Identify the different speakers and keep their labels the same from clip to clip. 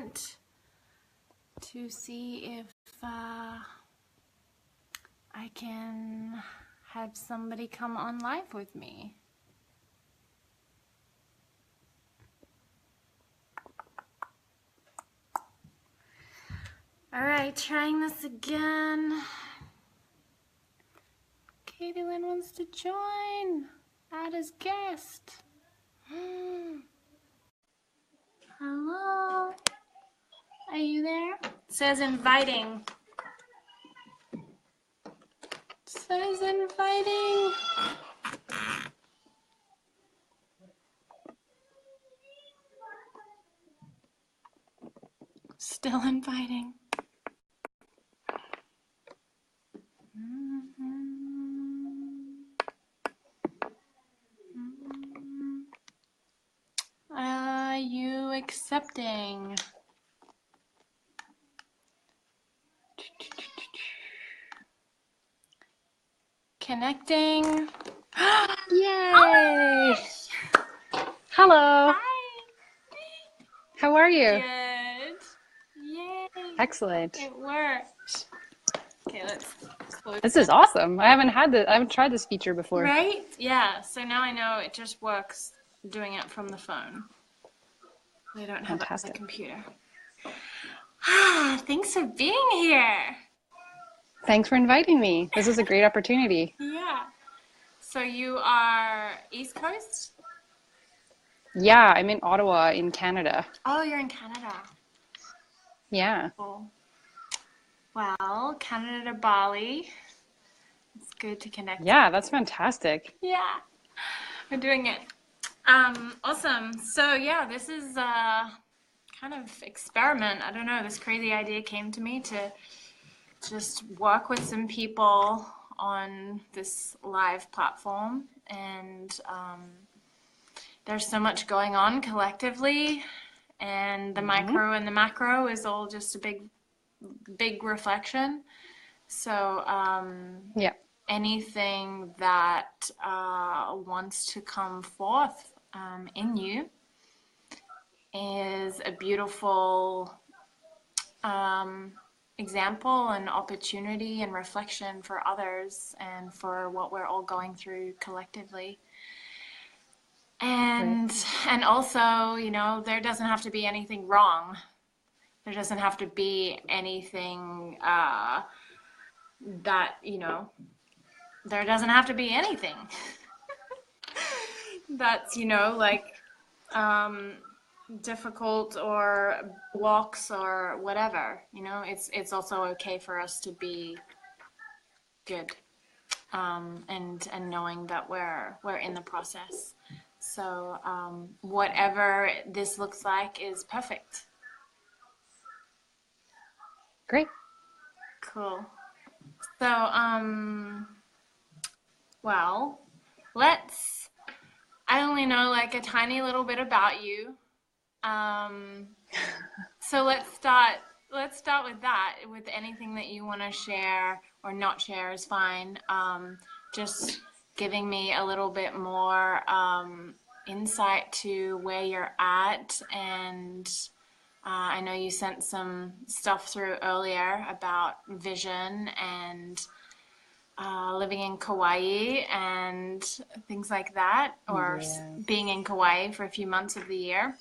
Speaker 1: experiment to see if I can have somebody come on live with me. All right, trying this again. Katie Lynn wants to join. Add as guest. Hello. Are you there? It says inviting. It says inviting. Still inviting. Are you accepting? Connecting.
Speaker 2: Yay! Hello.
Speaker 1: Hi.
Speaker 2: How are you?
Speaker 1: Good. Yay.
Speaker 2: Excellent.
Speaker 1: It worked. Okay, let's close
Speaker 2: This is
Speaker 1: that.
Speaker 2: awesome. I haven't tried this feature before.
Speaker 1: Right? Yeah. So now I know it just works doing it from the phone. We don't have it on the computer. Thanks for being here.
Speaker 2: Thanks for inviting me. This is a great opportunity.
Speaker 1: Yeah. So you are East Coast?
Speaker 2: Yeah, I'm in Ottawa in Canada.
Speaker 1: Oh, you're in Canada.
Speaker 2: Yeah.
Speaker 1: Cool. Well, Canada to Bali. It's good to connect.
Speaker 2: Yeah, that's fantastic.
Speaker 1: Yeah. We're doing it. Awesome. So yeah, this is kind of experiment. I don't know, this crazy idea came to me to just work with some people on this live platform, and there's so much going on collectively, and the micro and the macro is all just a big reflection. So
Speaker 2: Yeah.
Speaker 1: anything that wants to come forth in you is a beautiful example and opportunity and reflection for others and for what we're all going through collectively. And also, you know, there doesn't have to be anything wrong. There doesn't have to be anything that, you know, there doesn't have to be anything that's, you know, like difficult or blocks or whatever, you know. It's also okay for us to be good, and knowing that we're in the process. So whatever this looks like is perfect.
Speaker 2: Great.
Speaker 1: Cool. So well, I only know like a tiny little bit about you. So let's start with that, with anything that you want to share or not share is fine. Just giving me a little bit more insight to where you're at. And I know you sent some stuff through earlier about vision and living in Kauai and things like that, or being in Kauai for a few months of the year.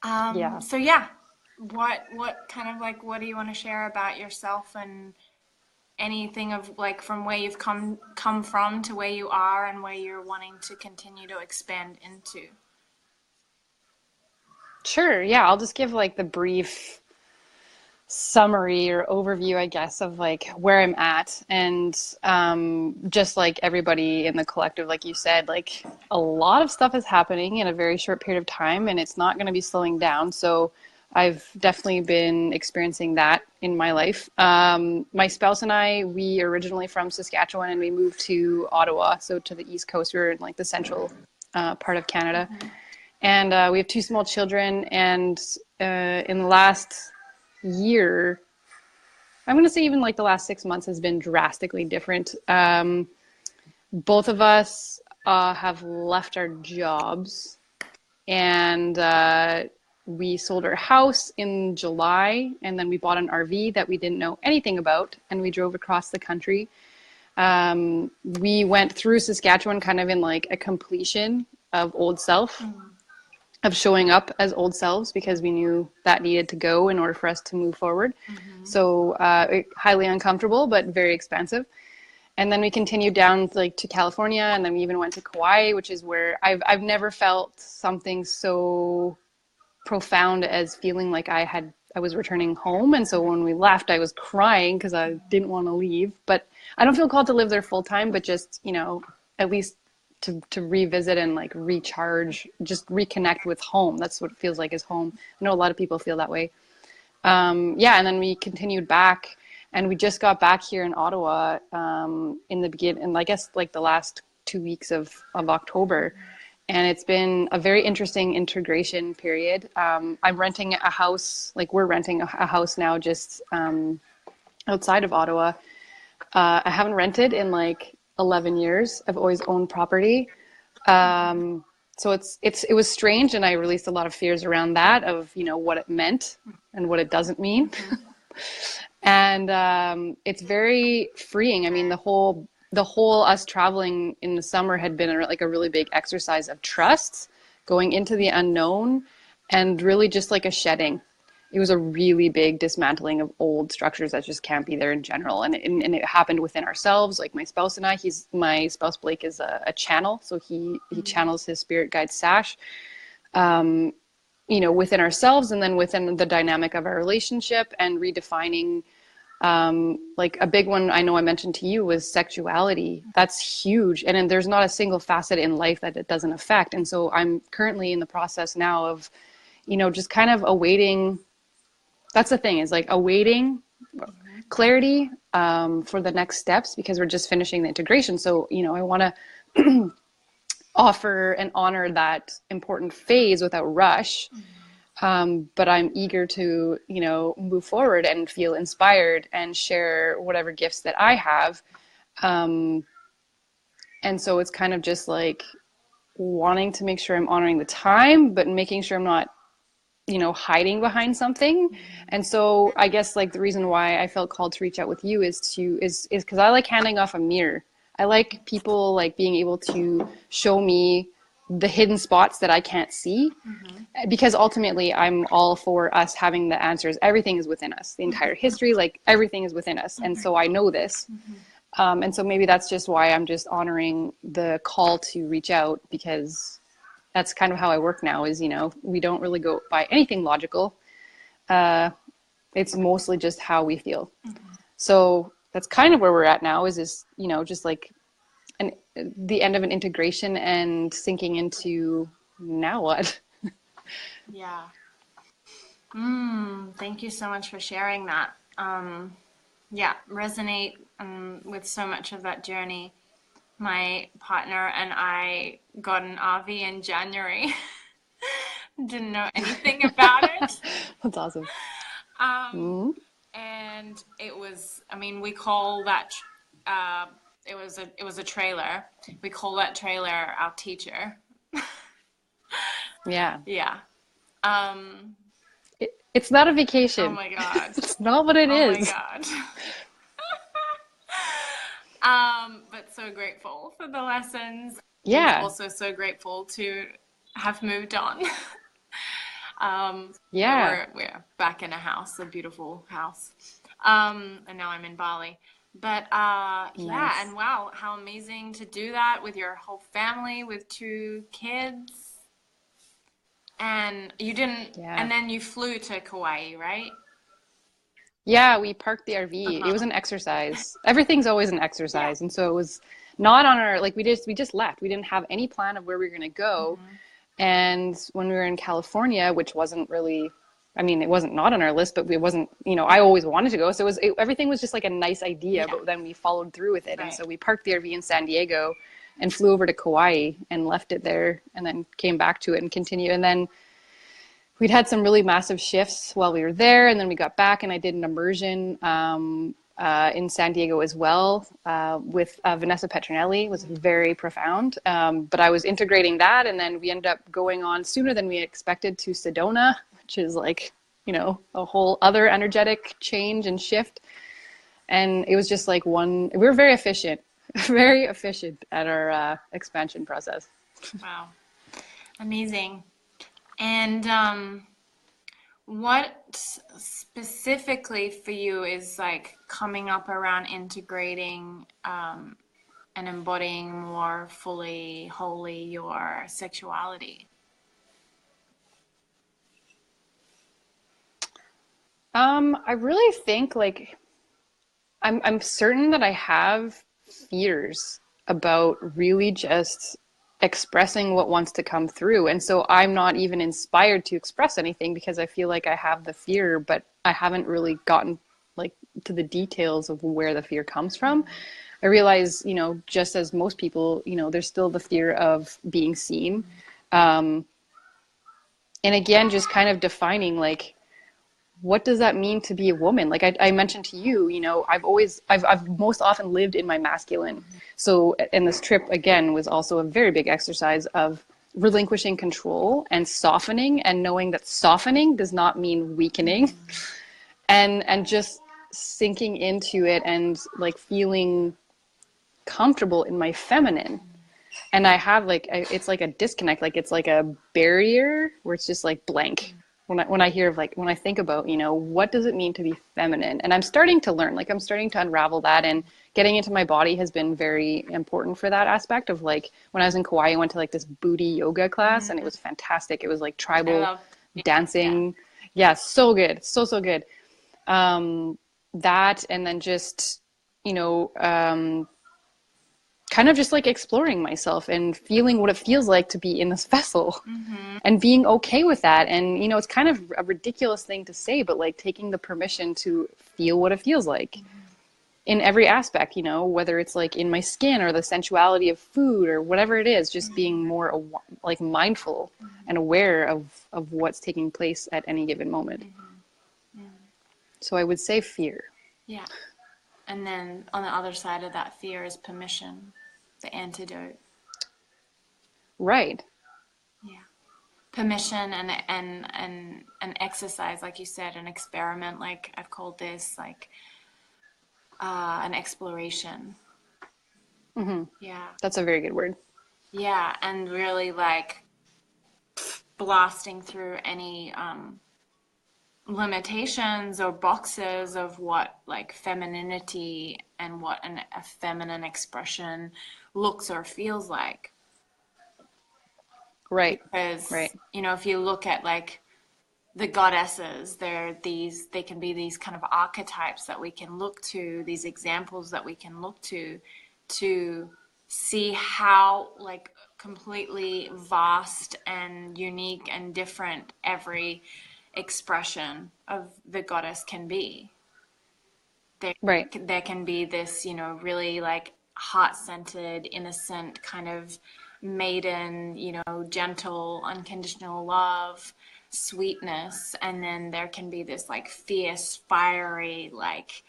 Speaker 1: So yeah, what kind of like, what do you want to share about yourself and anything of like from where you've come from to where you are and where you're wanting to continue to expand into?
Speaker 2: Sure. Yeah, I'll just give like the brief summary or overview, I guess, of like where I'm at. And just like everybody in the collective, like you said, like a lot of stuff is happening in a very short period of time, and it's not going to be slowing down. So I've definitely been experiencing that in my life. My spouse and I, we are originally from Saskatchewan, and we moved to Ottawa, so to the East Coast. We were in like the central part of Canada. And we have two small children, and in the last year, I'm going to say even like the last 6 months has been drastically different. Both of us have left our jobs, and We sold our house in July, and then we bought an RV that we didn't know anything about, and we drove across the country. We went through Saskatchewan kind of in like a completion of old self, of showing up as old selves because we knew that needed to go in order for us to move forward.
Speaker 1: Mm-hmm.
Speaker 2: So highly uncomfortable, but very expansive. And then we continued down like to California, and then we even went to Kauai, which is where I've never felt something so profound as feeling like I was returning home. And so when we left, I was crying because I didn't want to leave. But I don't feel called to live there full time, but just, at least to revisit and like recharge, just reconnect with home. That's what it feels like is home. I know a lot of people feel that way. Yeah, and then we continued back, and we just got back here in Ottawa in the beginning, and I guess like the last 2 weeks of October. And it's been a very interesting integration period. I'm renting a house, like we're renting a house now just outside of Ottawa. I haven't rented in like 11 years. I've always owned property. So it was strange, and I released a lot of fears around that of, what it meant and what it doesn't mean. And it's very freeing. I mean, the whole us traveling in the summer had been like a really big exercise of trust, going into the unknown, and really just like a shedding. It was a really big dismantling of old structures that just can't be there in general. And it happened within ourselves. Like my spouse and I, my spouse Blake is a channel. So he channels his spirit guide Sash, within ourselves, and then within the dynamic of our relationship, and redefining, like a big one I know I mentioned to you was sexuality. That's huge. And then there's not a single facet in life that it doesn't affect. And so I'm currently in the process now of, just kind of awaiting. That's the thing, is like awaiting clarity for the next steps, because we're just finishing the integration. So, I want to offer and honor that important phase without rush. But I'm eager to, move forward and feel inspired and share whatever gifts that I have. And so it's kind of just like wanting to make sure I'm honoring the time, but making sure I'm not, hiding behind something. And so I guess like the reason why I felt called to reach out with you is because I like handing off a mirror. I like people like being able to show me the hidden spots that I can't see, because ultimately I'm all for us having the answers. Everything is within us, the entire history, like everything is within us. And so I know this. And so maybe that's just why I'm just honoring the call to reach out, because that's kind of how I work now is, we don't really go by anything logical. It's mostly just how we feel. So that's kind of where we're at now is just like the end of an integration and sinking into now what?
Speaker 1: Yeah. Thank you so much for sharing that. Yeah, resonate with so much of that journey. My partner and I got an RV in January. Didn't know anything about it.
Speaker 2: That's awesome.
Speaker 1: And it was, I mean, we call that, it was a trailer. We call that trailer our teacher.
Speaker 2: Yeah.
Speaker 1: Yeah.
Speaker 2: It's not a vacation.
Speaker 1: Oh my God.
Speaker 2: It's not what it
Speaker 1: Oh
Speaker 2: is.
Speaker 1: my God. But so grateful for the lessons.
Speaker 2: Yeah.
Speaker 1: And also so grateful to have moved on.
Speaker 2: Yeah.
Speaker 1: We're back in a house, a beautiful house. And now I'm in Bali. But yeah,
Speaker 2: Nice.
Speaker 1: and wow, how amazing to do that with your whole family, with 2 kids. And you didn't,
Speaker 2: Yeah.
Speaker 1: and then you flew to Kauai, right?
Speaker 2: Yeah, we parked the RV. It was an exercise. Everything's always an exercise. And so it was not on our, like we just left. We didn't have any plan of where we were going to go. And when we were in California, which wasn't really, I mean, it wasn't not on our list, but it wasn't, I always wanted to go. So everything was just like a nice idea, but then we followed through with it.
Speaker 1: Right.
Speaker 2: And so we parked the RV in San Diego and flew over to Kauai and left it there, and then came back to it and continued. And then we'd had some really massive shifts while we were there. And then we got back and I did an immersion in San Diego as well with Vanessa Petronelli. It was very profound. But I was integrating that, and then we ended up going on sooner than we expected to Sedona, which is like, a whole other energetic change and shift. And it was just like we were very efficient, very efficient at our expansion process.
Speaker 1: Wow. Amazing. And what specifically for you is like coming up around integrating and embodying more fully, wholly your sexuality?
Speaker 2: I really think like I'm certain that I have fears about really just expressing what wants to come through. And so I'm not even inspired to express anything because I feel like I have the fear, but I haven't really gotten like to the details of where the fear comes from. I realize, just as most people, there's still the fear of being seen. Um, and again, just kind of defining like, what does that mean to be a woman? Like I mentioned to you, I've most often lived in my masculine. So, and this trip again was also a very big exercise of relinquishing control and softening, and knowing that softening does not mean weakening, and just sinking into it and like feeling comfortable in my feminine. And I have like it's like a disconnect, like it's like a barrier where it's just like blank when I hear of like when I think about what does it mean to be feminine. And I'm starting to learn, like I'm starting to unravel that, and getting into my body has been very important for that aspect of like when I was in Kauai, I went to like this booty yoga class, and it was fantastic. It was like
Speaker 1: I
Speaker 2: tribal
Speaker 1: love, yeah.
Speaker 2: dancing. Yeah, so good, so good. That, and then just you know kind of just like exploring myself and feeling what it feels like to be in this vessel, and being okay with that. And it's kind of a ridiculous thing to say, but like taking the permission to feel what it feels like in every aspect, whether it's like in my skin or the sensuality of food or whatever it is, just being more like mindful and aware of what's taking place at any given moment. So I would say fear.
Speaker 1: Yeah. And then on the other side of that fear is permission, the antidote.
Speaker 2: Right.
Speaker 1: Yeah. Permission and an exercise, like you said, an experiment, like I've called this, like an exploration. Yeah.
Speaker 2: That's a very good word.
Speaker 1: Yeah. And really like blasting through any limitations or boxes of what like femininity and what a feminine expression looks or feels like.
Speaker 2: Right.
Speaker 1: Because,
Speaker 2: Right.
Speaker 1: if you look at like the goddesses, they can be these kind of archetypes that we can look to, these examples that we can look to see how like completely vast and unique and different every expression of the goddess can be.
Speaker 2: Right.
Speaker 1: There can be this, really like heart-centered, innocent kind of maiden, gentle, unconditional love, sweetness, and then there can be this like fierce, fiery, like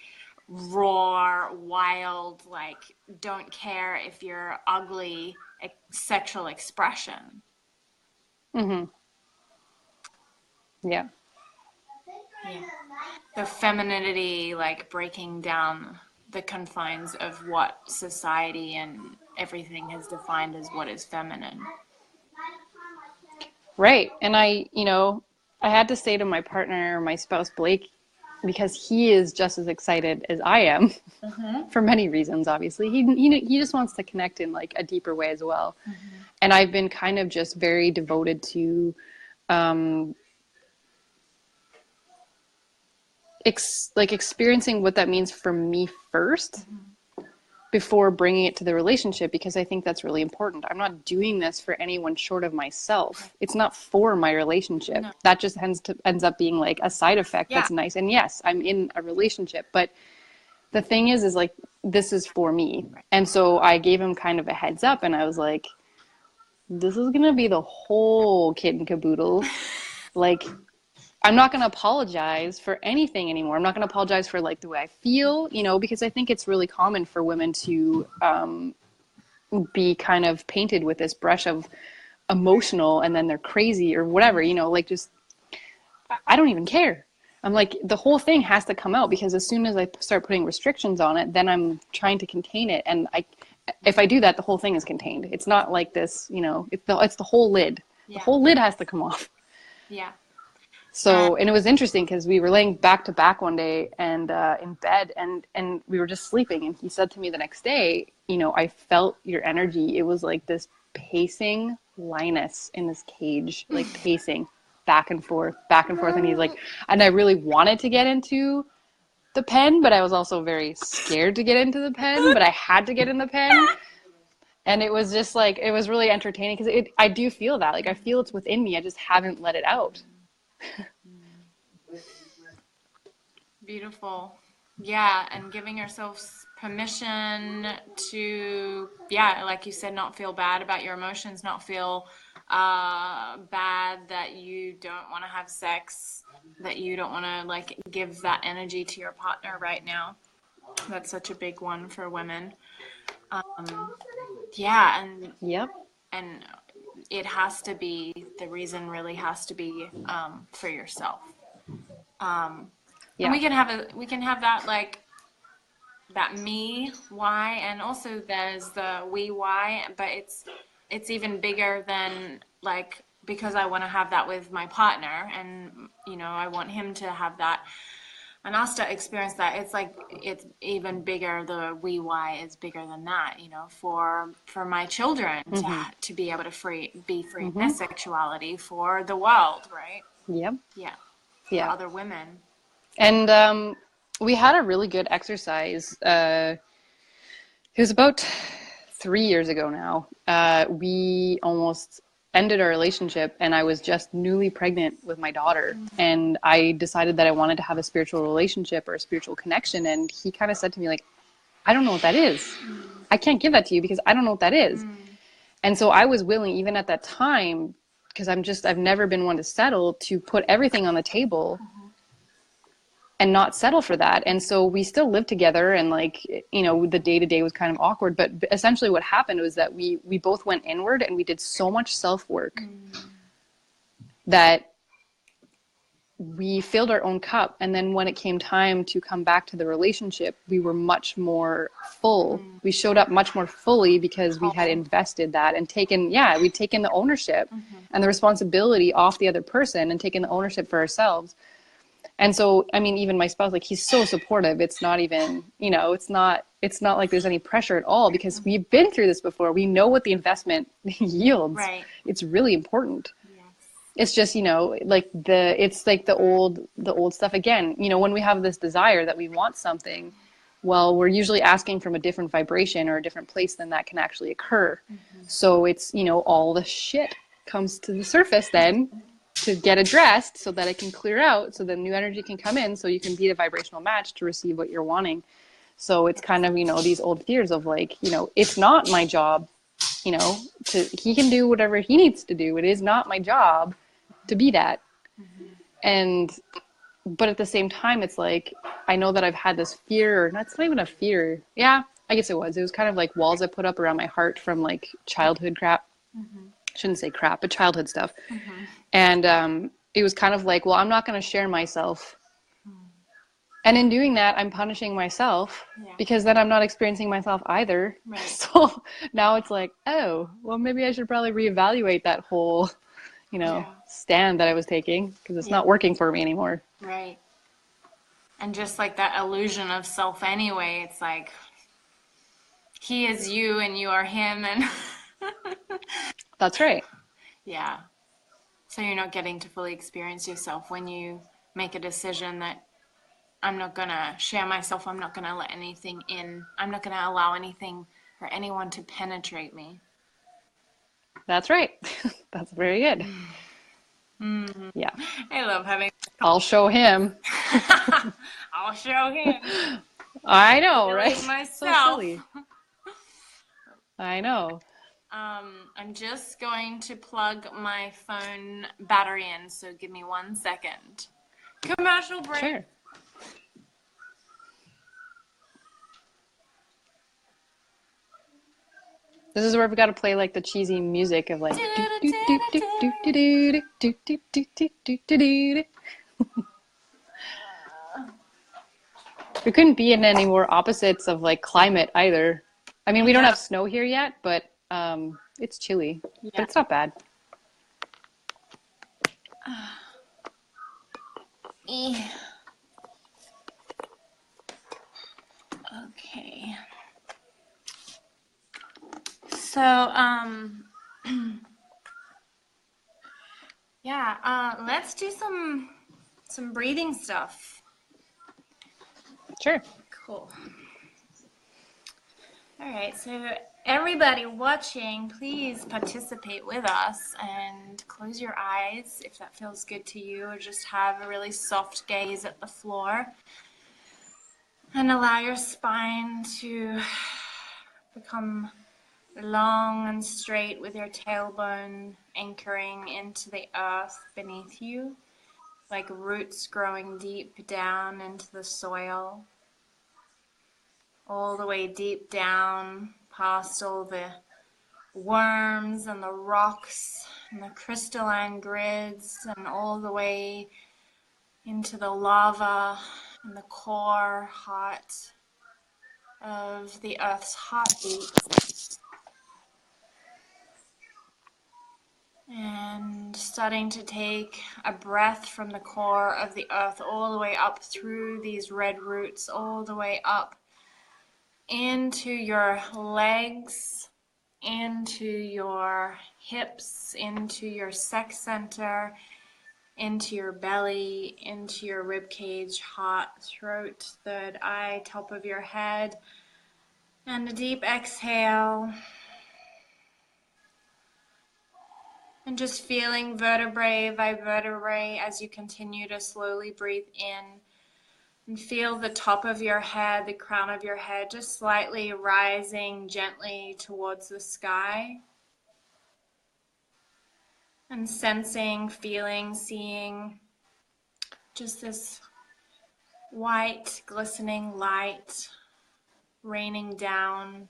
Speaker 1: raw, wild, like don't care if you're ugly sexual expression.
Speaker 2: Yeah.
Speaker 1: Yeah. The femininity, like breaking down the confines of what society and everything has defined as what is feminine.
Speaker 2: Right. And I had to say to my partner, my spouse, Blake, because he is just as excited as I am for many reasons, obviously. He just wants to connect in like a deeper way as well. And I've been kind of just very devoted to experiencing what that means for me first before bringing it to the relationship, because I think that's really important. I'm not doing this for anyone short of myself. It's not for my relationship.
Speaker 1: No.
Speaker 2: That just ends up being like a side effect.
Speaker 1: Yeah.
Speaker 2: That's nice. And yes, I'm in a relationship, but the thing is like, this is for me. And so I gave him kind of a heads up, and I was like, this is going to be the whole kit and caboodle. Like, I'm not going to apologize for anything anymore. I'm not going to apologize for like the way I feel, because I think it's really common for women to be kind of painted with this brush of emotional, and then they're crazy or whatever, like just I don't even care. I'm like, the whole thing has to come out because as soon as I start putting restrictions on it, then I'm trying to contain it. And if I do that, the whole thing is contained. It's not like this, it's the whole lid. The
Speaker 1: Yeah.
Speaker 2: whole lid has to come off.
Speaker 1: Yeah. And
Speaker 2: So, and it was interesting because we were laying back to back one day and in bed, and we were just sleeping. And he said to me the next day, I felt your energy. It was like this pacing Linus in this cage, like pacing back and forth, back and forth. And he's like, and I really wanted to get into the pen, but I was also very scared to get into the pen, but I had to get in the pen. And it was just like, it was really entertaining because I do feel that. Like, I feel it's within me. I just haven't let it out.
Speaker 1: beautiful. Yeah, and giving yourself permission to, yeah, like you said, not feel bad about your emotions, not feel bad that you don't want to have sex, that you don't want to like give that energy to your partner right now. That's such a big one for women. Yeah,
Speaker 2: Yep.
Speaker 1: and it has to be, the reason really has to be for yourself. And
Speaker 2: Yeah.
Speaker 1: we can have that like that me why, and also there's the we why, but it's even bigger than like, because I want to have that with my partner, and I want him to have that and us to experience that. It's like it's even bigger. The we why is bigger than that, for my children
Speaker 2: Mm-hmm.
Speaker 1: to be able to be free in their
Speaker 2: Mm-hmm.
Speaker 1: sexuality, for the world, right?
Speaker 2: Yep.
Speaker 1: Yeah, for
Speaker 2: Yeah.
Speaker 1: other women.
Speaker 2: And we had a really good exercise. It was about 3 years ago now. We almost ended our relationship, and I was just newly pregnant with my daughter. And I decided that I wanted to have a spiritual relationship or a spiritual connection. And he kind of said to me, like, I don't know what that is. I can't give that to you because I don't know what that is. And so I was willing, even at that time, because I've never been one to settle, to put everything on the table and not settle for that. And so we still lived together, and like, the day to day was kind of awkward, but essentially what happened was that we both went inward and we did so much self work that we filled our own cup. And then when it came time to come back to the relationship, we were much more full. We showed up much more fully because we had
Speaker 1: Whole.
Speaker 2: invested that and we'd taken the ownership and the responsibility off the other person and taken the ownership for ourselves. And so, I mean, even my spouse, like, he's so supportive. It's not even, it's not like there's any pressure at all because we've been through this before. We know what the investment yields.
Speaker 1: Right.
Speaker 2: It's really important.
Speaker 1: Yes.
Speaker 2: It's just, it's like the old stuff again. When we have this desire that we want something, well, we're usually asking from a different vibration or a different place than that can actually occur. So it's, all the shit comes to the surface then to get addressed so that it can clear out, so the new energy can come in, so you can be the vibrational match to receive what you're wanting. So it's kind of, these old fears of like, it's not my job, he can do whatever he needs to do. It is not my job to be that. And, but at the same time, it's like, I know that I've had this fear, or it's not even a fear. Yeah, I guess it was. It was kind of like walls I put up around my heart from like childhood crap. Shouldn't say crap, but childhood stuff. And it was kind of like, well, I'm not going to share myself. And in doing that, I'm punishing myself because then I'm not experiencing myself either.
Speaker 1: Right.
Speaker 2: So now it's like, oh, well, maybe I should probably reevaluate that whole, stand that I was taking because it's not working for me anymore.
Speaker 1: Right. And just like that illusion of self anyway, it's like he is you and you are him, and
Speaker 2: That's right.
Speaker 1: yeah. So you're not getting to fully experience yourself when you make a decision that I'm not going to share myself, I'm not going to let anything in, I'm not going to allow anything or anyone to penetrate me.
Speaker 2: That's right. That's very good. Yeah.
Speaker 1: I love having
Speaker 2: I'll show him.
Speaker 1: I'll show him.
Speaker 2: I know,
Speaker 1: Really
Speaker 2: right? So
Speaker 1: myself.
Speaker 2: silly. I know.
Speaker 1: I'm just going to plug my phone battery in, so give me 1 second. Commercial break.
Speaker 2: Sure. This is where we got to play like the cheesy music of like do do do do do do do do do do do do do do. We couldn't be in any more opposites of like climate either. I mean, we don't
Speaker 1: Yeah.
Speaker 2: have snow here yet, but it's chilly, but
Speaker 1: Yeah.
Speaker 2: it's not bad.
Speaker 1: Okay. So, yeah, let's do some breathing stuff.
Speaker 2: Sure.
Speaker 1: Cool. All right, so everybody watching, please participate with us and close your eyes if that feels good to you, or just have a really soft gaze at the floor. And allow your spine to become long and straight with your tailbone anchoring into the earth beneath you, like roots growing deep down into the soil, all the way deep down past all the worms and the rocks and the crystalline grids, and all the way into the lava and the core heart of the earth's heartbeat. And starting to take a breath from the core of the earth all the way up through these red roots, all the way up into your legs, into your hips, into your sex center, into your belly, into your rib cage, heart, throat, third eye, top of your head. And a deep exhale. And just feeling vertebrae by vertebrae as you continue to slowly breathe in. And feel the top of your head, the crown of your head, just slightly rising gently towards the sky. And sensing, feeling, seeing just this white, glistening light raining down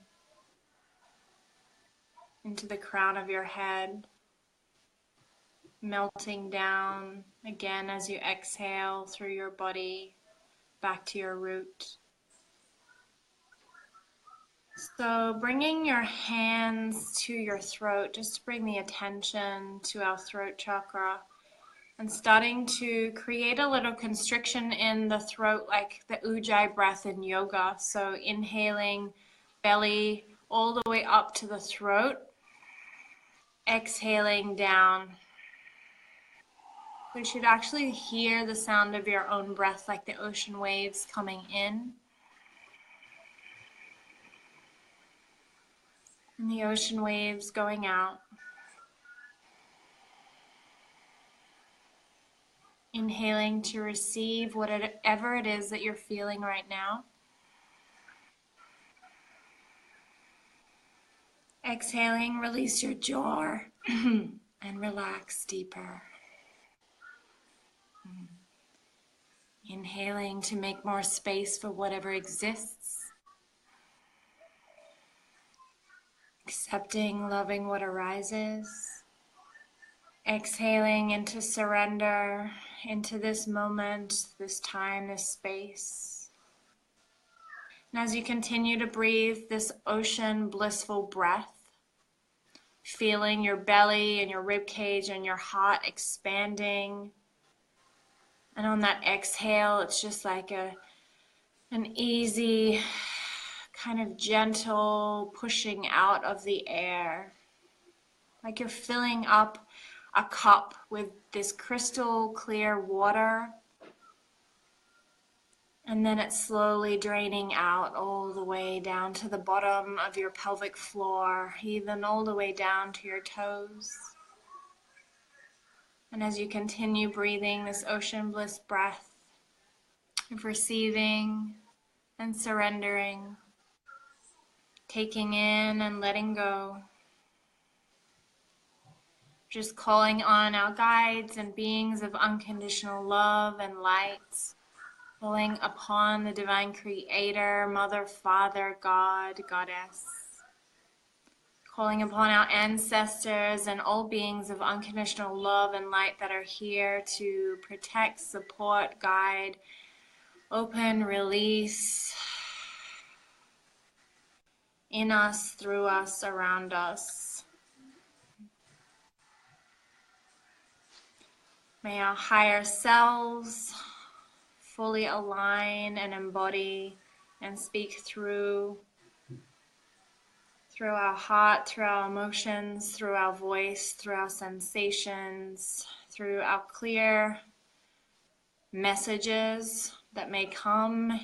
Speaker 1: into the crown of your head, melting down again as you exhale through your body back to your root. So bringing your hands to your throat, just to bring the attention to our throat chakra, and starting to create a little constriction in the throat, like the Ujjayi breath in yoga. So inhaling belly all the way up to the throat, exhaling down. You should actually hear the sound of your own breath, like the ocean waves coming in and the ocean waves going out. Inhaling to receive whatever it is that you're feeling right now. Exhaling, release your jaw and relax deeper. Inhaling to make more space for whatever exists. Accepting, loving what arises. Exhaling into surrender, into this moment, this time, this space. And as you continue to breathe this ocean blissful breath, feeling your belly and your rib cage and your heart expanding. And on that exhale, it's just like an easy, kind of gentle pushing out of the air. Like you're filling up a cup with this crystal clear water, and then it's slowly draining out all the way down to the bottom of your pelvic floor, even all the way down to your toes. And as you continue breathing this ocean bliss breath of receiving and surrendering, taking in and letting go, just calling on our guides and beings of unconditional love and light, calling upon the divine creator, mother, father, God, goddess, Calling upon our ancestors and all beings of unconditional love and light that are here to protect, support, guide, open, release in us, through us, around us. May our higher selves fully align and embody and speak through our heart, through our emotions, through our voice, through our sensations, through our clear messages that may come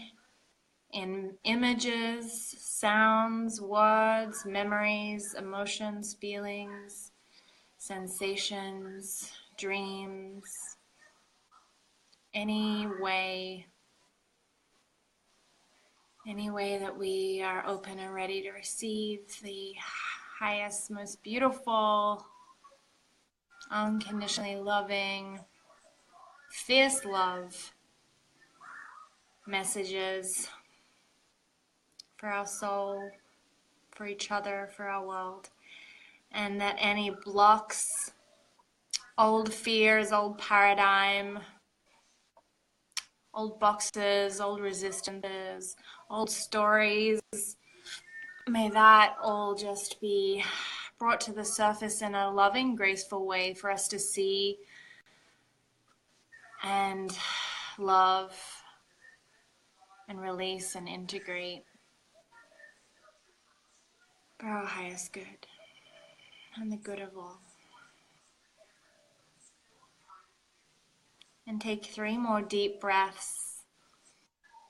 Speaker 1: in images, sounds, words, memories, emotions, feelings, sensations, dreams, any way that we are open and ready to receive the highest, most beautiful, unconditionally loving, fierce love messages for our soul, for each other, for our world. And that any blocks, old fears, old paradigm, old boxes, old resistances, old stories, may that all just be brought to the surface in a loving, graceful way for us to see and love and release and integrate for our highest good and the good of all. And take 3 more deep breaths,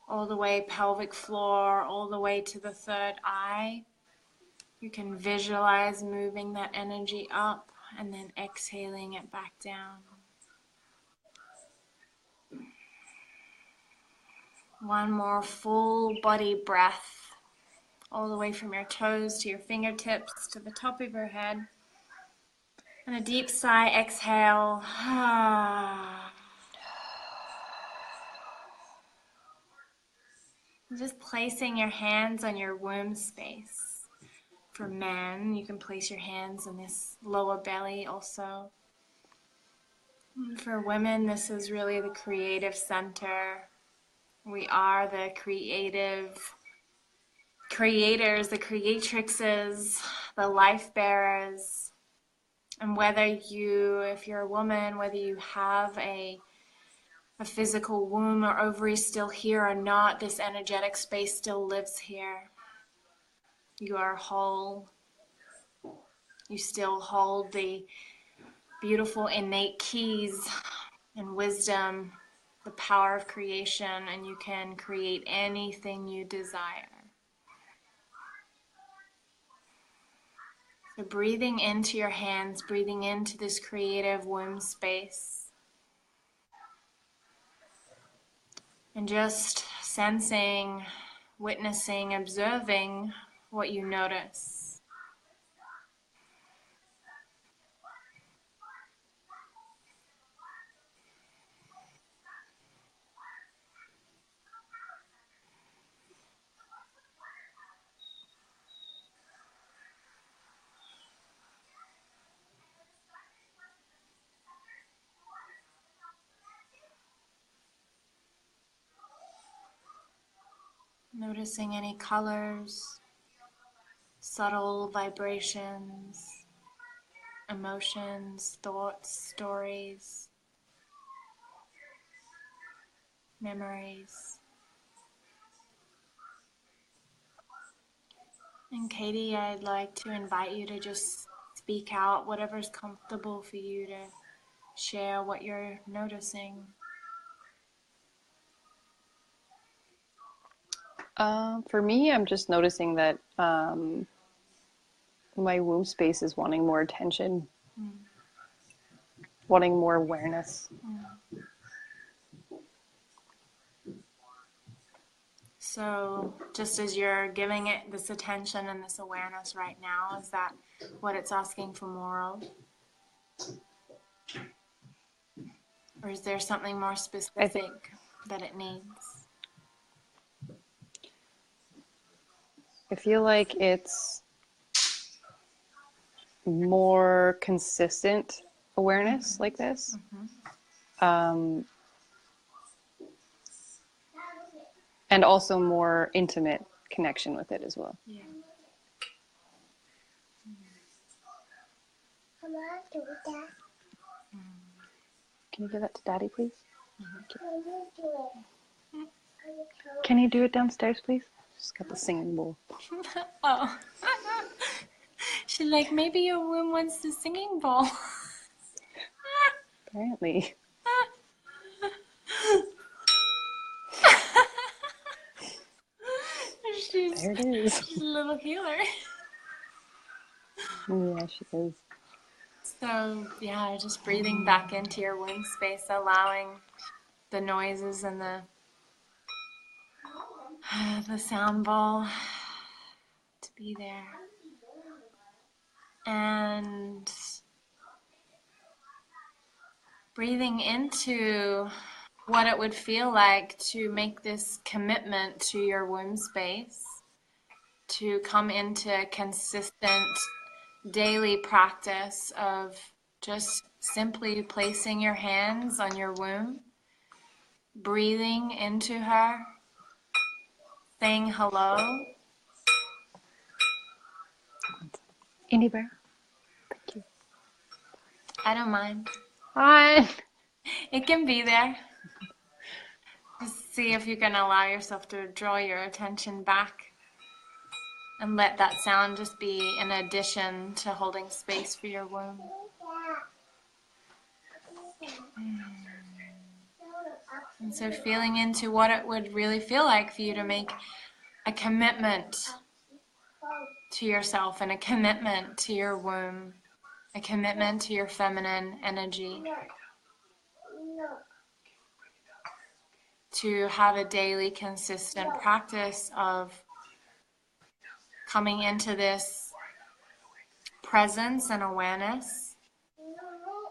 Speaker 1: all the way pelvic floor, all the way to the third eye. You can visualize moving that energy up and then exhaling it back down. One more full body breath, all the way from your toes to your fingertips to the top of your head. And a deep sigh, exhale. Just placing your hands on your womb space. For men, you can place your hands in this lower belly also. For women, this is really the creative center. We are the creative creators, the creatrixes, the life bearers. And if you're a woman, whether you have a physical womb or ovary still here or not, this energetic space still lives here. You are whole. You still hold the beautiful innate keys and wisdom, the power of creation, and you can create anything you desire. So breathing into your hands, breathing into this creative womb space, and just sensing, witnessing, observing what you notice. Noticing any colors, subtle vibrations, emotions, thoughts, stories, memories. And Katie, I'd like to invite you to just speak out whatever's comfortable for you to share what you're noticing.
Speaker 2: For me, I'm just noticing that my womb space is wanting more attention, wanting more awareness.
Speaker 1: So just as you're giving it this attention and this awareness right now, is that what it's asking for more of? Or is there something more specific that it needs?
Speaker 2: I feel like it's more consistent awareness like this. Um, and also more intimate connection with it as well.
Speaker 1: Yeah.
Speaker 2: Can you give that to Daddy, please? Can you do it downstairs, please? She's got the singing bowl.
Speaker 1: Oh. She's like, maybe your womb wants the singing bowl.
Speaker 2: Apparently. There it is.
Speaker 1: She's a little healer.
Speaker 2: Yeah, she is.
Speaker 1: So, yeah, just breathing back into your womb space, allowing the noises and the sound bowl to be there. And breathing into what it would feel like to make this commitment to your womb space, to come into consistent daily practice of just simply placing your hands on your womb, breathing into her, saying hello.
Speaker 2: Indy Bear. Thank you.
Speaker 1: I don't mind.
Speaker 2: Hi.
Speaker 1: It can be there. Just see if you can allow yourself to draw your attention back and let that sound just be an addition to holding space for your womb. And so feeling into what it would really feel like for you to make a commitment to yourself and a commitment to your womb, a commitment to your feminine energy, to have a daily consistent practice of coming into this presence and awareness,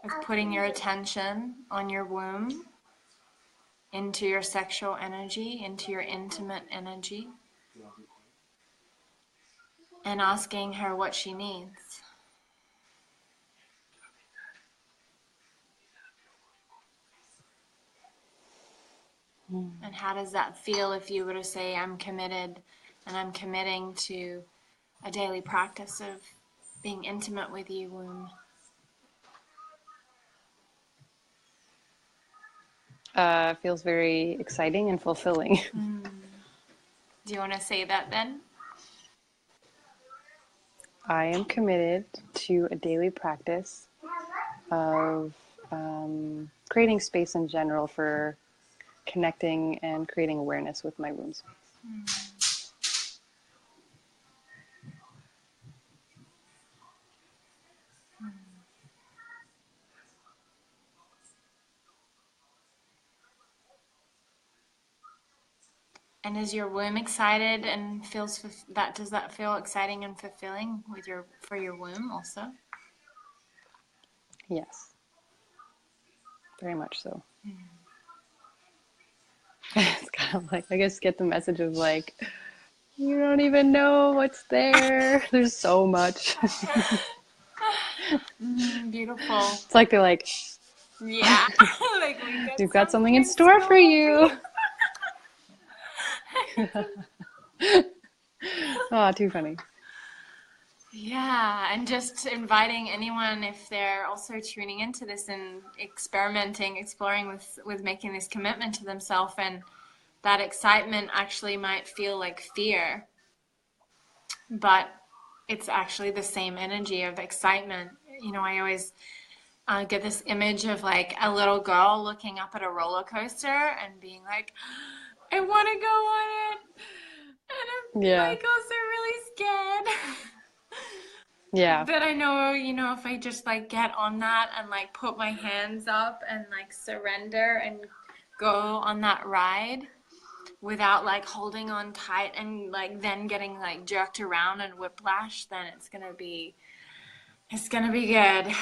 Speaker 1: of putting your attention on your womb, into your sexual energy, into your intimate energy, and asking her what she needs. And how does that feel if you were to say, I'm committed and I'm committing to a daily practice of being intimate with you, womb?
Speaker 2: Feels very exciting and fulfilling.
Speaker 1: Do you want to say that then?
Speaker 2: I am committed to a daily practice of creating space in general for connecting and creating awareness with my womb space.
Speaker 1: And is your womb excited and does that feel exciting and fulfilling for your womb also?
Speaker 2: Yes. Very much so. It's kind of like, I guess, get the message of like, you don't even know what's there. There's so much.
Speaker 1: Beautiful.
Speaker 2: It's like they're like,
Speaker 1: yeah, like
Speaker 2: we've got something in store for you. Oh, too funny.
Speaker 1: Yeah, and just inviting anyone, if they're also tuning into this and exploring with making this commitment to themselves, and that excitement actually might feel like fear, but it's actually the same energy of excitement. You know, I always get this image of like a little girl looking up at a roller coaster and being like, I want to go on it, and I'm like also really scared.
Speaker 2: Yeah.
Speaker 1: But I know, you know, if I just like get on that and like put my hands up and like surrender and go on that ride without like holding on tight and like then getting like jerked around and whiplash, then it's gonna be good.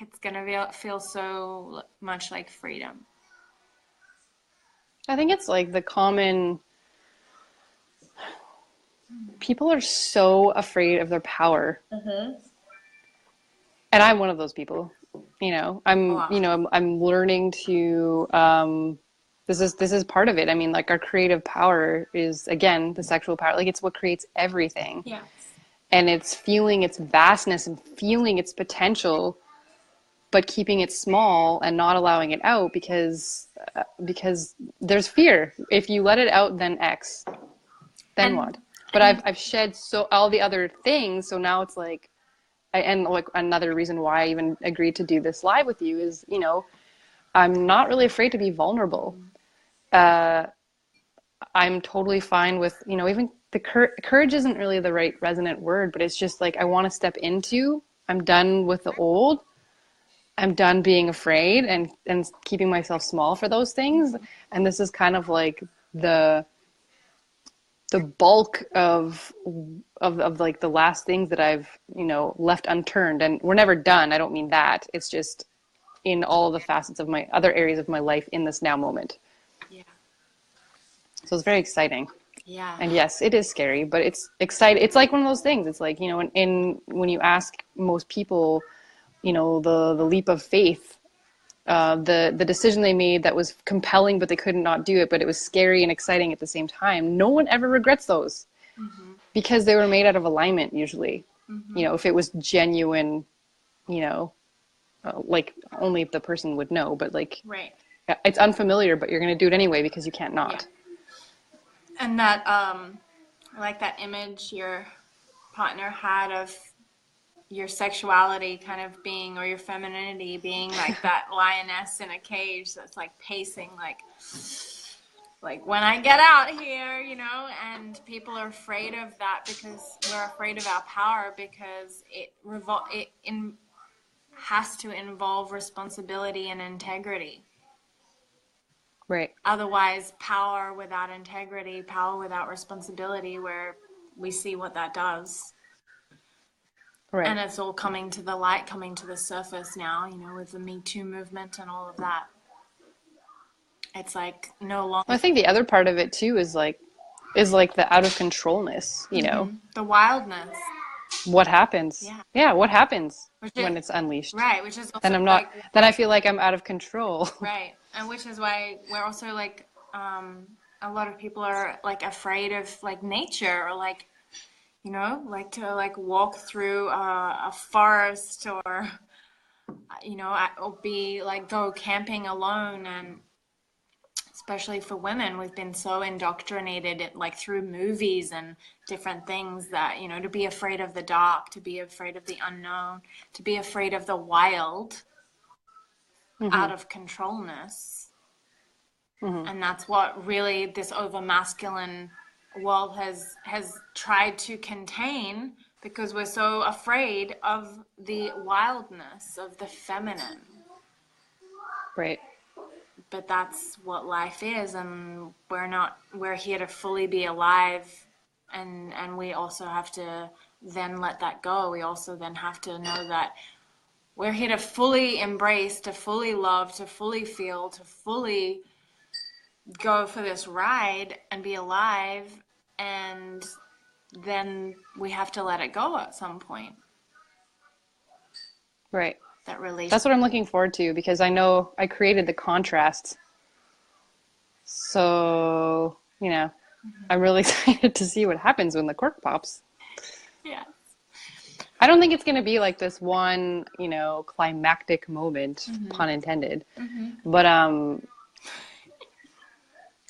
Speaker 1: It's gonna feel so much like freedom.
Speaker 2: I think it's like the common, people are so afraid of their power. And I'm one of those people.
Speaker 1: Wow.
Speaker 2: I'm learning to this is part of it. I mean, like our creative power is again the sexual power. Like it's what creates everything.
Speaker 1: Yes.
Speaker 2: And it's feeling its vastness and feeling its potential, but keeping it small and not allowing it out because there's fear. If you let it out, then X, then
Speaker 1: And
Speaker 2: what? But
Speaker 1: and
Speaker 2: I've shed so all the other things, so now it's like and like another reason why I even agreed to do this live with you is, I'm not really afraid to be vulnerable. Uh, I'm totally fine with, even the courage isn't really the right resonant word, but it's just like I want to step into. I'm done with the old. I'm done being afraid and keeping myself small for those things. And this is kind of like the the bulk of like the last things that I've, left unturned. And we're never done. I don't mean that. It's just in all the facets of my other areas of my life in this now moment.
Speaker 1: yeah.
Speaker 2: So it's very exciting.
Speaker 1: Yeah.
Speaker 2: And yes, it is scary, but it's exciting. It's like one of those things. It's like, in when you ask most people, the leap of faith, the decision they made that was compelling, but they couldn't not do it, but it was scary and exciting at the same time. No one ever regrets those
Speaker 1: Mm-hmm.
Speaker 2: because they were made out of alignment usually.
Speaker 1: Mm-hmm.
Speaker 2: If it was genuine, you know, like only the person would know, but like
Speaker 1: Right.
Speaker 2: it's unfamiliar, but you're going to do it anyway because you can't
Speaker 1: Yeah.
Speaker 2: not.
Speaker 1: And that I like that image your partner had of your sexuality kind of being, or your femininity being like that lioness in a cage that's like pacing, like when I get out here, and people are afraid of that because we're afraid of our power because it has to involve responsibility and integrity.
Speaker 2: Right.
Speaker 1: Otherwise, power without integrity, power without responsibility, where we see what that does. And
Speaker 2: Right.
Speaker 1: it's all coming to the light, coming to the surface now, with the Me Too movement and all of that. It's like no
Speaker 2: Well, I
Speaker 1: longer
Speaker 2: think the other part of it too is like the out of controlness.
Speaker 1: the wildness.
Speaker 2: What happens?
Speaker 1: Yeah.
Speaker 2: Yeah, what happens
Speaker 1: Which is,
Speaker 2: when it's unleashed?
Speaker 1: right, which is also
Speaker 2: Then I'm not
Speaker 1: like,
Speaker 2: then I feel like I'm out of control.
Speaker 1: right. And which is why we're also like, a lot of people are like afraid of like nature, or like, like to like walk through a forest, or, or be like go camping alone. And especially for women, we've been so indoctrinated like through movies and different things that, to be afraid of the dark, to be afraid of the unknown, to be afraid of the wild,
Speaker 2: Hmm.
Speaker 1: out of controlness.
Speaker 2: Hmm.
Speaker 1: And that's what really this over masculine world has tried to contain, because we're so afraid of the wildness of the feminine.
Speaker 2: Right.
Speaker 1: But that's what life is, and we're here to fully be alive, and we also have to then let that go. We also then have to know that we're here to fully embrace, to fully love, to fully feel, to fully go for this ride and be alive. And then we have to let it go at some point.
Speaker 2: Right.
Speaker 1: That relation.
Speaker 2: That's what I'm looking forward to because I know I created the contrast. So, I'm really excited to see what happens when the cork pops.
Speaker 1: Yeah.
Speaker 2: I don't think it's going to be like this one, climactic moment,
Speaker 1: Mm-hmm.
Speaker 2: pun intended.
Speaker 1: Mm-hmm.
Speaker 2: But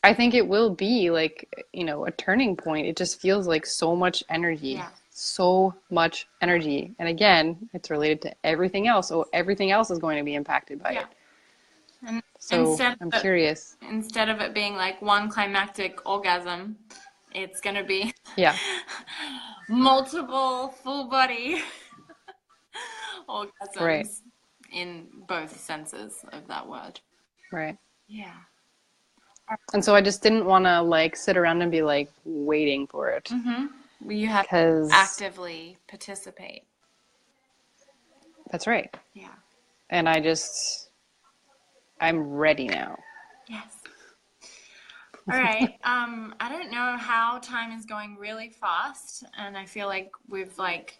Speaker 2: I think it will be like, a turning point. It just feels like so much energy,
Speaker 1: Yeah.
Speaker 2: so much energy. And again, it's related to everything else. So everything else is going to be impacted by
Speaker 1: Yeah.
Speaker 2: it.
Speaker 1: And
Speaker 2: So I'm curious.
Speaker 1: instead of it being like one climactic orgasm, it's gonna be
Speaker 2: Yeah,
Speaker 1: multiple full body
Speaker 2: right,
Speaker 1: orgasms in both senses of that word.
Speaker 2: right.
Speaker 1: Yeah.
Speaker 2: And so I just didn't want to like sit around and be like waiting for it.
Speaker 1: Mm-hmm. You have to
Speaker 2: Because
Speaker 1: actively participate.
Speaker 2: that's right.
Speaker 1: Yeah.
Speaker 2: And I'm ready now.
Speaker 1: Yes. All right. I don't know how time is going really fast, and I feel like we've like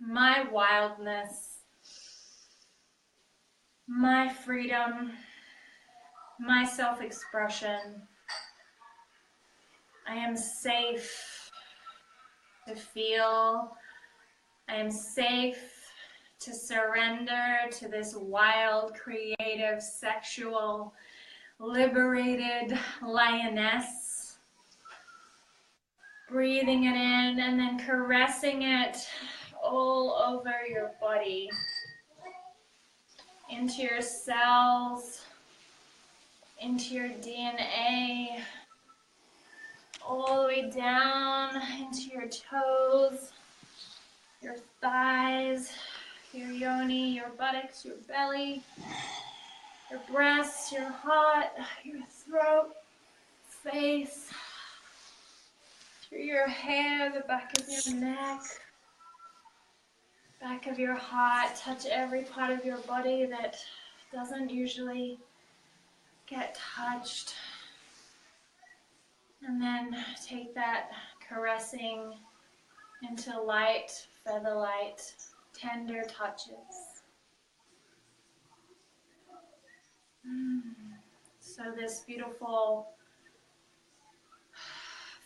Speaker 1: my wildness, my freedom, my self-expression. I am safe to feel. I am safe to surrender to this wild, creative, sexual, liberated lioness. Breathing it in and then caressing it all over your body, into your cells, into your DNA, all the way down into your toes, your thighs, your yoni, your buttocks, your belly, your breasts, your heart, your throat, face, through your hair, the back of your neck, back of your heart. Touch every part of your body that doesn't usually get touched. And then take that caressing into light, feather light, tender touches. So this beautiful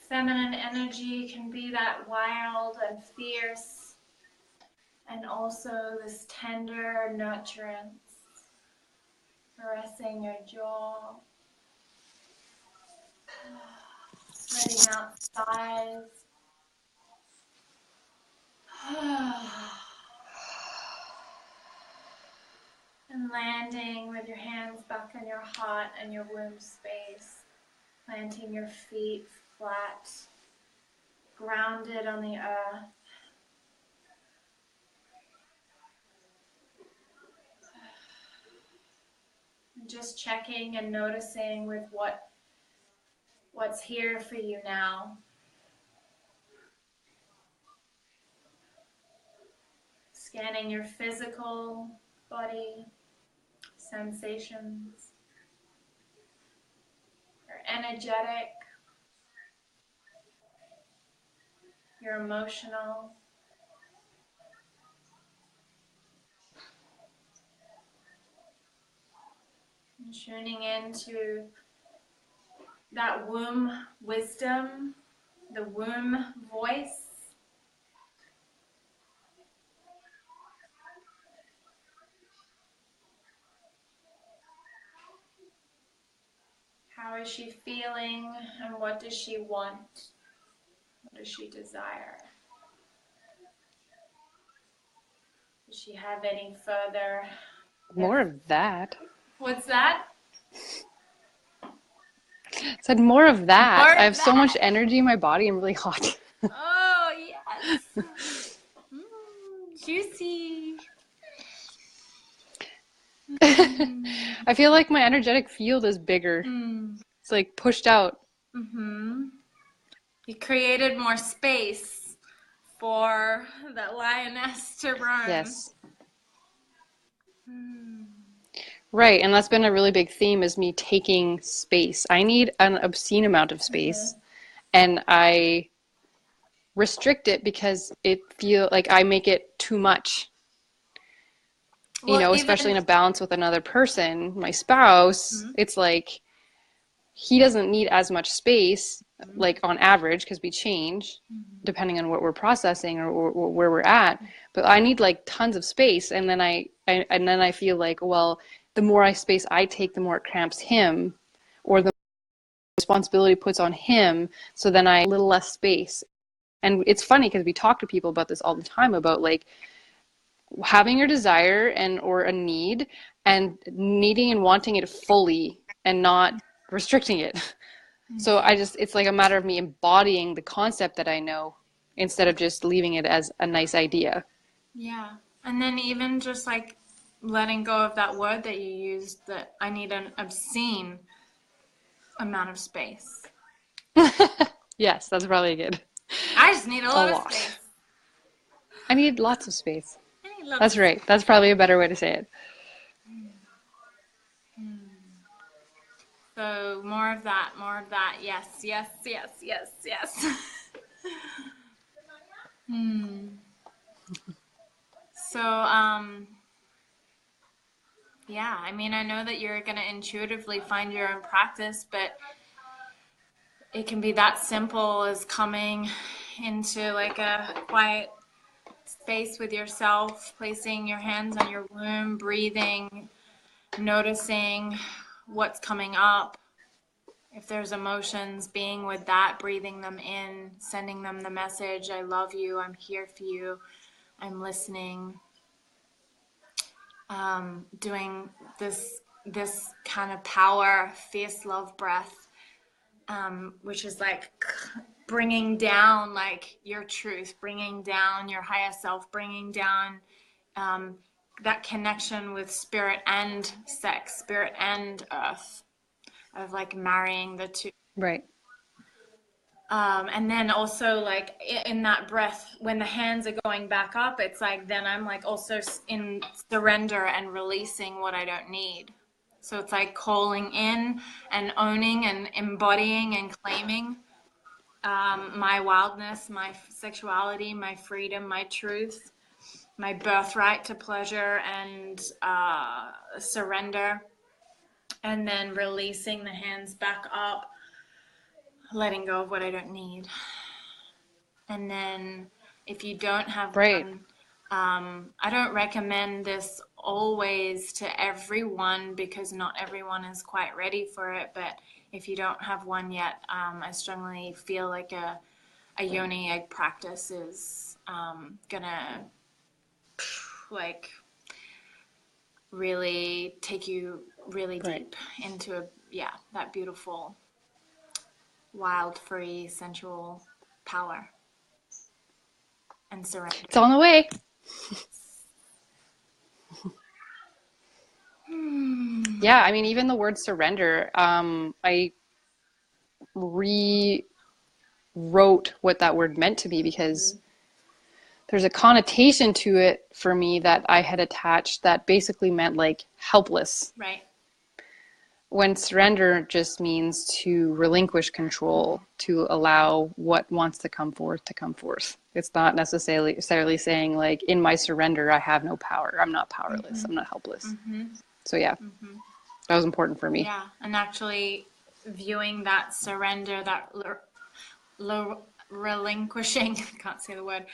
Speaker 1: feminine energy can be that wild and fierce, and also this tender nurturance, caressing your jaw, spreading out thighs. And landing with your hands back on your heart and your womb space, planting your feet flat, grounded on the earth. And just checking and noticing with what's here for you now. Scanning your physical body, sensations, your energetic, your emotional. And tuning into that womb wisdom, the womb voice. How is she feeling, and what does she want? What does she desire? Does she have any further?
Speaker 2: More of that.
Speaker 1: What's that?
Speaker 2: Said more of that.
Speaker 1: More
Speaker 2: I
Speaker 1: of
Speaker 2: have so much
Speaker 1: that.
Speaker 2: energy in my body. I'm really hot.
Speaker 1: Oh, yes. Juicy.
Speaker 2: I feel like my energetic field is bigger. It's like pushed out.
Speaker 1: You created more space for that lioness to run.
Speaker 2: Yes. Right, and that's been a really big theme is me taking space. I need an obscene amount of space, and I restrict it because it feel like I make it too much. You
Speaker 1: Well,
Speaker 2: know, especially in
Speaker 1: even
Speaker 2: a balance with another person, my spouse, it's like he doesn't need as much space, like on average, because we change depending on what we're processing or where we're at. But I need like tons of space, and then I feel like, well, the more space I take, the more it cramps him, or the responsibility puts on him. So then I a little less space. And it's funny because we talk to people about this all the time about like having your desire and or a need and needing and wanting it fully and not restricting it. So it's like a matter of me embodying the concept that I know instead of just leaving it as a nice idea.
Speaker 1: Yeah. And then even just like letting go of that word that you used, that I need an obscene amount of space.
Speaker 2: Yes, that's probably good.
Speaker 1: I just need a
Speaker 2: A
Speaker 1: lot of
Speaker 2: lot.
Speaker 1: space.
Speaker 2: I need lots of space.
Speaker 1: I need lots
Speaker 2: That's
Speaker 1: of
Speaker 2: right. That's probably a better way to say it.
Speaker 1: So more of that, more of that. Yes, yes, yes, yes, yes. So, yeah, I mean, I know that you're going to intuitively find your own practice, but it can be that simple as coming into like a quiet space with yourself, placing your hands on your womb, breathing, noticing what's coming up. If there's emotions, being with that, breathing them in, sending them the message, I love you, I'm here for you, I'm listening. Doing this kind of power, fierce love breath, which is like bringing down like your truth, bringing down your higher self, bringing down um, that connection with spirit and sex, spirit and earth, of like marrying the two.
Speaker 2: Right.
Speaker 1: And then also like in that breath, when the hands are going back up, it's like then I'm like also in surrender and releasing what I don't need. So it's like calling in and owning and embodying and claiming my wildness, my sexuality, my freedom, my truth, my birthright to pleasure and surrender. And then releasing the hands back up, letting go of what I don't need. And then if you don't have
Speaker 2: Right.
Speaker 1: one, I don't recommend this always to everyone because not everyone is quite ready for it. But if you don't have one yet, I strongly feel like a yoni egg practice is gonna like really take you really
Speaker 2: Right.
Speaker 1: deep into that beautiful, wild, free, sensual power and surrender.
Speaker 2: It's on the way. Yeah, I mean, even the word surrender, I rewrote what that word meant to me because there's a connotation to it for me that I had attached that basically meant like helpless.
Speaker 1: Right.
Speaker 2: When surrender just means to relinquish control, to allow what wants to come forth to come forth. It's not necessarily saying like in my surrender I have no power. I'm not powerless. I'm not helpless. So yeah, that was important for me.
Speaker 1: Yeah, and actually viewing that surrender, that relinquishing, I can't say the word,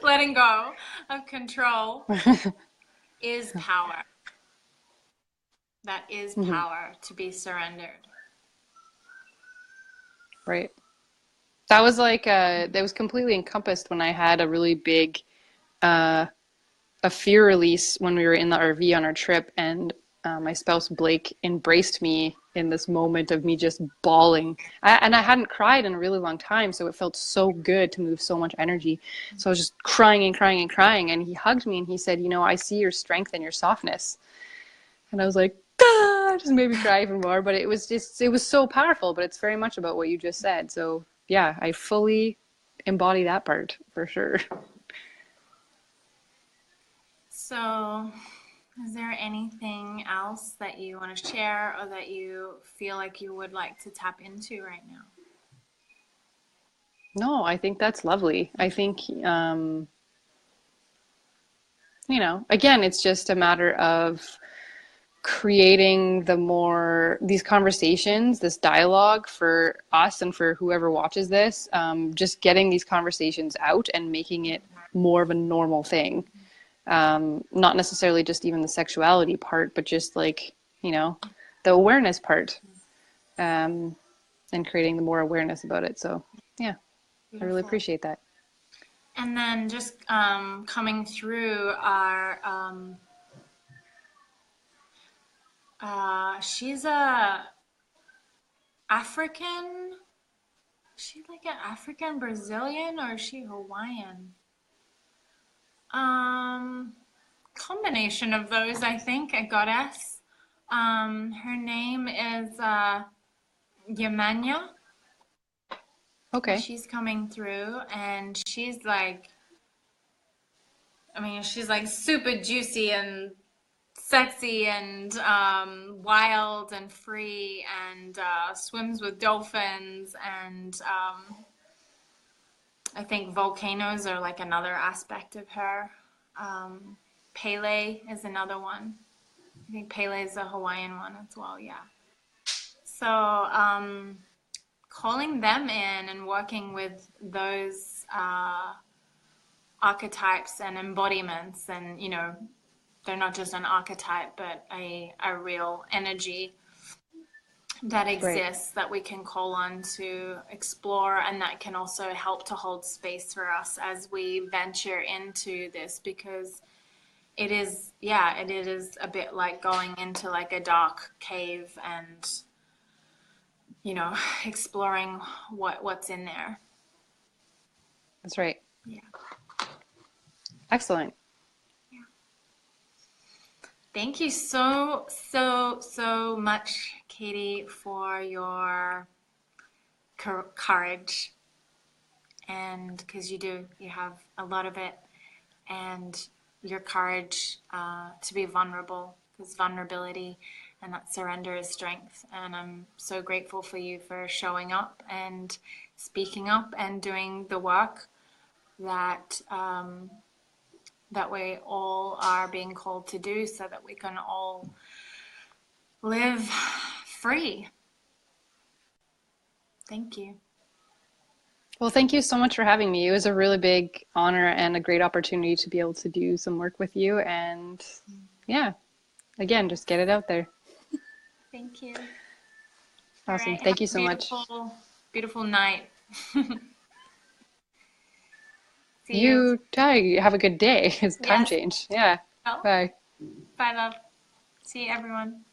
Speaker 1: letting go of control is power. That is power to be surrendered.
Speaker 2: Right. That was like that was completely encompassed when I had a really big a fear release when we were in the RV on our trip, and my spouse Blake embraced me in this moment of me just bawling. And I hadn't cried in a really long time, so it felt so good to move so much energy. So I was just crying and crying and crying, and he hugged me and he said, "You know, I see your strength and your softness." And I was like, ah, just made me cry even more. But it was so powerful. But it's very much about what you just said. So yeah, I fully embody that part for sure.
Speaker 1: So, is there anything else that you want to share or that you feel like you would like to tap into right now?
Speaker 2: No, I think that's lovely. I think, you know, again, it's just a matter of creating these conversations, this dialogue for us and for whoever watches this, just getting these conversations out and making it more of a normal thing. Not necessarily just even the sexuality part, but just like, you know, the awareness part, and creating the more awareness about it. So yeah, I really
Speaker 1: Beautiful.
Speaker 2: appreciate that.
Speaker 1: And then just coming through our, she's a African. Is she like an African Brazilian or is she Hawaiian? Combination of those, I think. A goddess. Her name is Yemenya.
Speaker 2: Okay.
Speaker 1: She's coming through, and she's like, I mean, she's like super juicy and sexy and wild and free and swims with dolphins and I think volcanoes are like another aspect of her. Um, Pele is another one. I think Pele is a Hawaiian one as well, yeah. So, calling them in and working with those archetypes and embodiments, and they're not just an archetype, but a real energy that
Speaker 2: Right.
Speaker 1: exists that we can call on to explore, and that can also help to hold space for us as we venture into this, because it is, yeah, it is a bit like going into like a dark cave and you know exploring what's in there.
Speaker 2: That's right.
Speaker 1: Yeah.
Speaker 2: Excellent.
Speaker 1: Thank you so much, Katie, for your courage, and because you have a lot of it, and your courage to be vulnerable, because vulnerability and that surrender is strength. And I'm so grateful for you for showing up and speaking up and doing the work that that we all are being called to do, so that we can all live free. Thank you.
Speaker 2: Well, thank you so much for having me. It was a really big honor and a great opportunity to be able to do some work with you. And yeah, again, just get it out there.
Speaker 1: Thank you. All
Speaker 2: Awesome.
Speaker 1: right. Have
Speaker 2: Thank you
Speaker 1: a
Speaker 2: so much.
Speaker 1: beautiful night. See you.
Speaker 2: You, have a good day. It's time
Speaker 1: Yes.
Speaker 2: change. Yeah.
Speaker 1: Well,
Speaker 2: Bye.
Speaker 1: bye, love. See you, everyone.